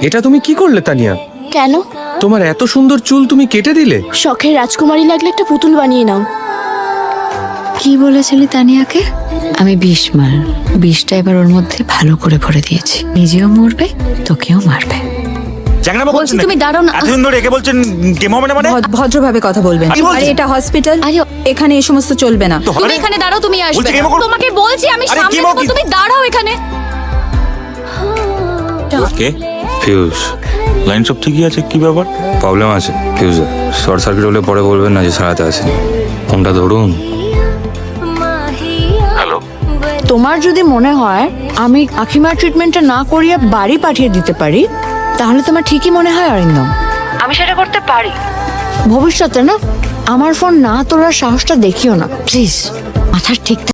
এটা তুমি কি করলে তানিয়া? কেন? তোমার এত সুন্দর চুল তুমি কেটে দিলে? শখের রাজকুমারী লাগলে একটা পুতুল বানিয়ে নাও। কি বলেছিলি তানিয়াকে? আমি 20 মাল, 20টা এবার ওর মধ্যে ভালো করে ভরে দিয়েছি। নিজেও মরবে, তোকেও মারবে। বলছি তুমি দাঁড়াও না। এতদিন ধরে একে বলছেন গেম হবে না মানে? ভদ্রভাবে কথা বলবেন। কি বলছেন? আরে এটা হসপিটাল, আরে এখানে এই সমস্ত চলবে না। তো তুমি আরে, এখানে দাঁড়াও, তুমি আসবে বলছি না। game করবো। তোমাকে বলছি আমি আরে সামনে game দেবো, কি? তুমি দাঁড়াও এখানে। কে? ফিউজ লাইন সব ঠিকই আছে, কি ব্যাপার? প্রবলেম আছে ফিউজে। শর্ট সার্কিট হলে পরে বলবেন না যে সারাতে আসেনি। ফোনটা ধরুন। হ্যালো, তোমার যদি মনে হয় আমি আখিমার ট্রিটমেন্টটা না করিয়ে বাড়ি পাঠিয়ে দিতে পারি, তাহলে তোমার ঠিকই মনে হয় অরিন্দম। আমি সেটা করতে পারি। ভবিষ্যতে না আমার ফোন না তোলার সাহসটা দেখিও না প্লিজ। মাথার ঠিক